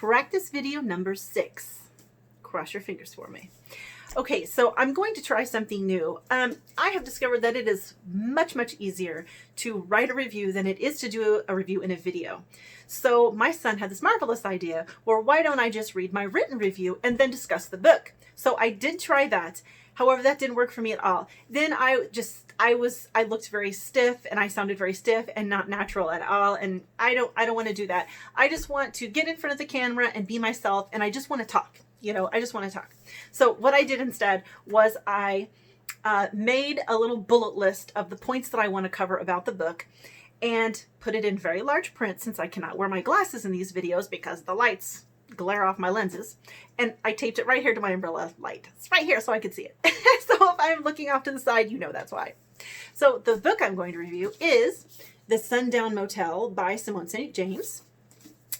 practice video number 6. Cross your fingers for me. Okay, so I'm going to try something new. I have discovered that it is much easier to write a review than it is to do a review in a video. So my son had this marvelous idea, well, why don't I just read my written review and then discuss the book? So I did try that. However, that didn't work for me at all. Then I looked very stiff and I sounded very stiff and not natural at all. And I don't want to do that. I just want to get in front of the camera and be myself, and I just want to talk. I just want to talk. So what I did instead was I made a little bullet list of the points that I want to cover about the book and put it in very large print, since I cannot wear my glasses in these videos because the lights glare off my lenses. And I taped it right here to my umbrella light. It's right here so I could see it. So if I'm looking off to the side, that's why. So the book I'm going to review is The Sundown Motel by Simone St. James.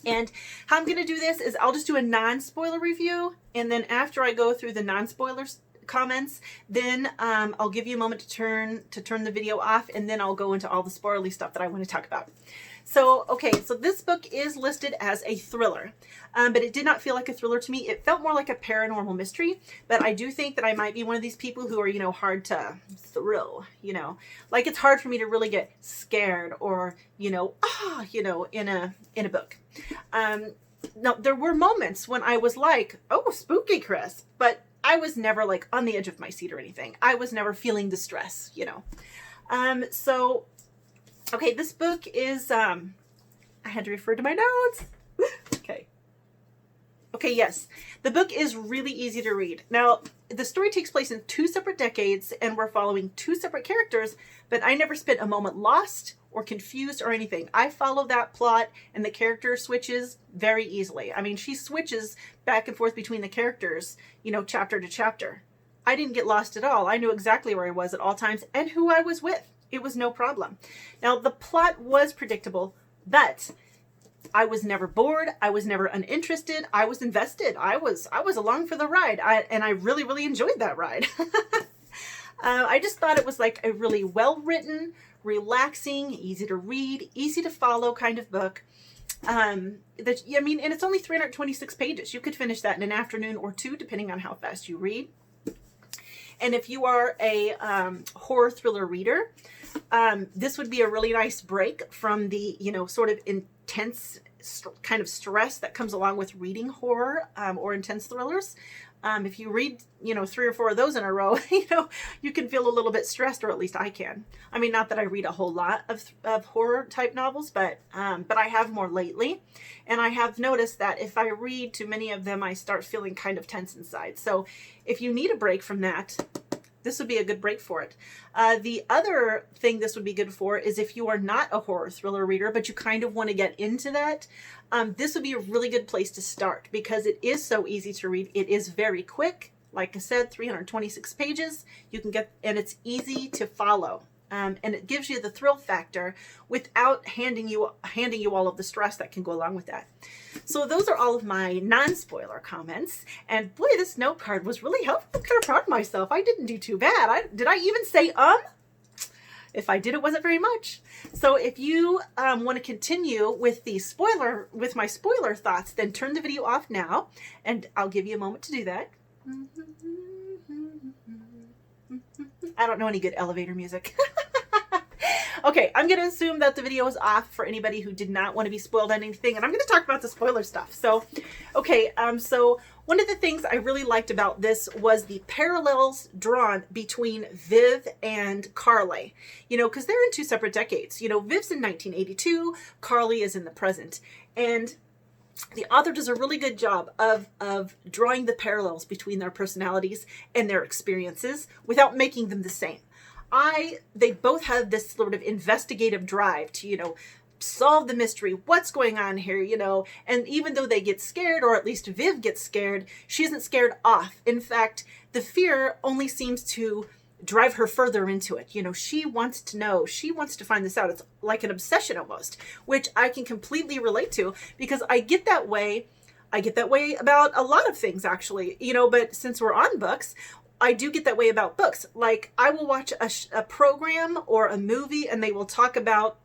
And how I'm going to do this is I'll just do a non-spoiler review, and then after I go through the non-spoiler comments, then I'll give you a moment to turn the video off, and then I'll go into all the spoilerly stuff that I want to talk about. So, okay, so this book is listed as a thriller, but it did not feel like a thriller to me. It felt more like a paranormal mystery, but I do think that I might be one of these people who are, hard to thrill, like it's hard for me to really get scared or, in a book. Now, there were moments when I was like, oh, spooky, Chris, but I was never like on the edge of my seat or anything. I was never feeling the stress, So, okay, this book is, I had to refer to my notes. Okay, yes. The book is really easy to read. Now, the story takes place in 2 separate decades, and we're following 2 separate characters, but I never spent a moment lost or confused or anything. I follow that plot, and the character switches very easily. I mean, she switches back and forth between the characters, chapter to chapter. I didn't get lost at all. I knew exactly where I was at all times and who I was with. It was no problem. Now, the plot was predictable, but I was never bored. I was never uninterested. I was invested. I was along for the ride. And I really enjoyed that ride. I just thought it was like a really well-written, relaxing, easy to read, easy to follow kind of book. And it's only 326 pages. You could finish that in an afternoon or 2, depending on how fast you read. And if you are a horror thriller reader, this would be a really nice break from the, sort of intense kind of stress that comes along with reading horror or intense thrillers. If you read, 3 or 4 of those in a row, you can feel a little bit stressed, or at least I can. I mean, not that I read a whole lot of horror type novels, but I have more lately. And I have noticed that if I read too many of them, I start feeling kind of tense inside. So if you need a break from that, this would be a good break for it. The other thing this would be good for is if you are not a horror thriller reader, but you kind of want to get into that, this would be a really good place to start because it is so easy to read. It is very quick. Like I said, 326 pages. You can get, and it's easy to follow. And it gives you the thrill factor without handing you all of the stress that can go along with that. So those are all of my non-spoiler comments. And boy, this note card was really helpful. I'm kind of proud of myself. I didn't do too bad. Did I even say If I did, it wasn't very much. So if you want to continue with my spoiler thoughts, then turn the video off now, and I'll give you a moment to do that. I don't know any good elevator music. Okay, I'm going to assume that the video is off for anybody who did not want to be spoiled on anything, and I'm going to talk about the spoiler stuff. So, okay, so one of the things I really liked about this was the parallels drawn between Viv and Carly, because they're in 2 separate decades. Viv's in 1982, Carly is in the present, and the author does a really good job of drawing the parallels between their personalities and their experiences without making them the same. They both have this sort of investigative drive to, solve the mystery. What's going on here, and even though they get scared, or at least Viv gets scared, she isn't scared off. In fact, the fear only seems to drive her further into it. She wants to know, she wants to find this out. It's like an obsession almost, which I can completely relate to because I get that way about a lot of things actually, but since we're on books, I do get that way about books. Like I will watch a program or a movie and they will talk about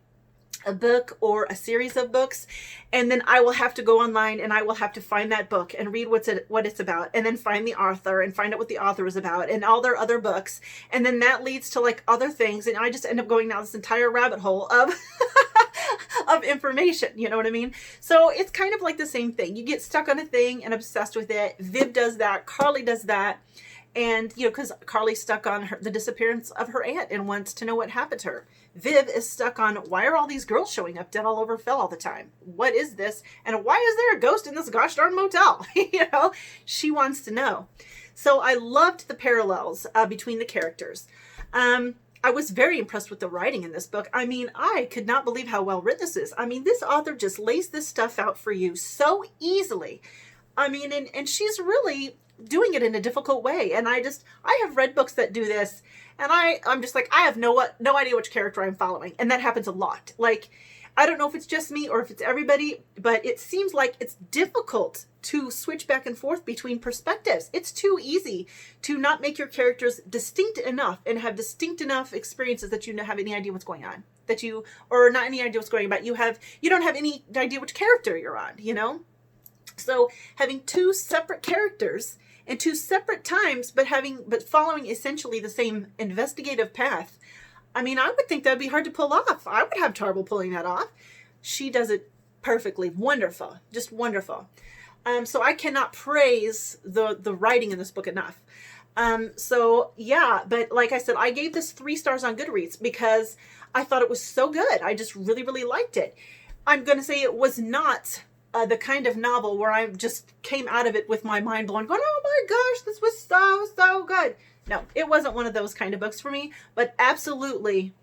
a book or a series of books, and then I will have to go online and I will have to find that book and read what it's about, and then find the author and find out what the author is about and all their other books, and then that leads to like other things, and I just end up going down this entire rabbit hole of of information, you know what I mean? So it's kind of like the same thing. You get stuck on a thing and obsessed with it. Viv does that, Carly does that. And, you know, because Carly's stuck on the disappearance of her aunt and wants to know what happened to her. Viv is stuck on, why are all these girls showing up dead all over Phil all the time? What is this? And why is there a ghost in this gosh darn motel? You know, she wants to know. So I loved the parallels between the characters. I was very impressed with the writing in this book. I mean, I could not believe how well written this is. I mean, this author just lays this stuff out for you so easily. I mean, and she's really doing it in a difficult way. And I have read books that do this, and I'm just like, I have no idea which character I'm following. And that happens a lot. Like, I don't know if it's just me or if it's everybody, but it seems like it's difficult to switch back and forth between perspectives. It's too easy to not make your characters distinct enough and have distinct enough experiences that you don't have any idea what's going on. Or not any idea what's going on. You don't have any idea which character you're on, you know? So having two separate characters and two separate times, but following essentially the same investigative path, I mean, I would think that'd be hard to pull off. I would have trouble pulling that off. She does it perfectly. Wonderful. Just wonderful. So I cannot praise the writing in this book enough. So yeah, but like I said, I gave this 3 stars on Goodreads because I thought it was so good. I just really, really liked it. I'm going to say it was not the kind of novel where I just came out of it with my mind blown, going, oh my gosh, this was so, so good. No, it wasn't one of those kind of books for me, but absolutely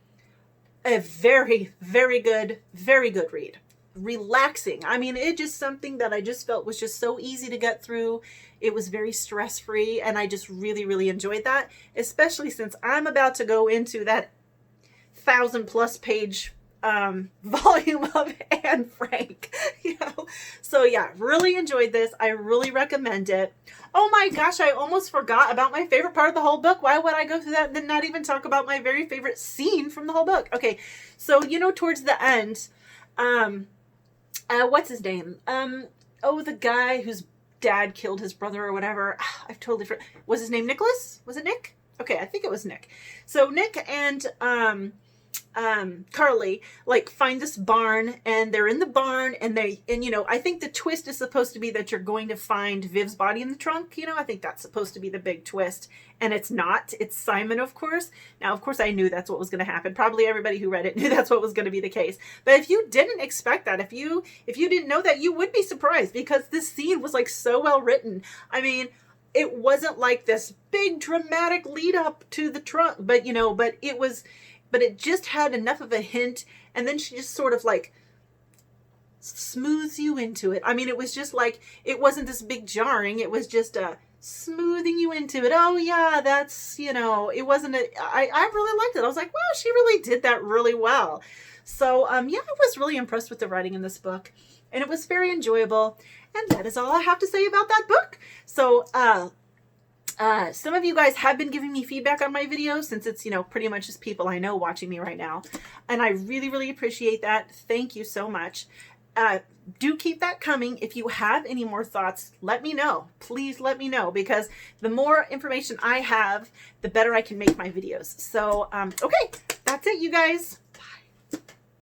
a very, very good read. Relaxing. I mean, it just something that I just felt was just so easy to get through. It was very stress-free, and I just really, really enjoyed that, especially since I'm about to go into that 1,000+ page volume of Anne Frank, you know. So yeah, really enjoyed this. I really recommend it. Oh my gosh, I almost forgot about my favorite part of the whole book. Why would I go through that and then not even talk about my very favorite scene from the whole book? Okay, so you know, towards the end, what's his name? The guy whose dad killed his brother or whatever. I've totally forgot. Was his name Nicholas? Was it Nick? Okay, I think it was Nick. So Nick and Carly like find this barn, and they're in the barn, and you know, I think the twist is supposed to be that you're going to find Viv's body in the trunk. You know, I think that's supposed to be the big twist, and it's not. It's Simon, of course. Now, of course, I knew that's what was going to happen. Probably everybody who read it knew that's what was going to be the case. But if you didn't expect that, if you didn't know that, you would be surprised, because this scene was like so well written. I mean, it wasn't like this big dramatic lead up to the trunk, but you know, but it just had enough of a hint, and then she just sort of like smooths you into it. I mean, it was just like, it wasn't this big jarring, it was just a smoothing you into it. Oh yeah, that's, you know, it wasn't I really liked it. I was like, wow, she really did that really well. So yeah, I was really impressed with the writing in this book, and it was very enjoyable. And that is all I have to say about that book. So some of you guys have been giving me feedback on my videos, since it's, you know, pretty much just people I know watching me right now. And I really, really appreciate that. Thank you so much. Do keep that coming. If you have any more thoughts, let me know. Please let me know, because the more information I have, the better I can make my videos. So, okay, that's it, you guys.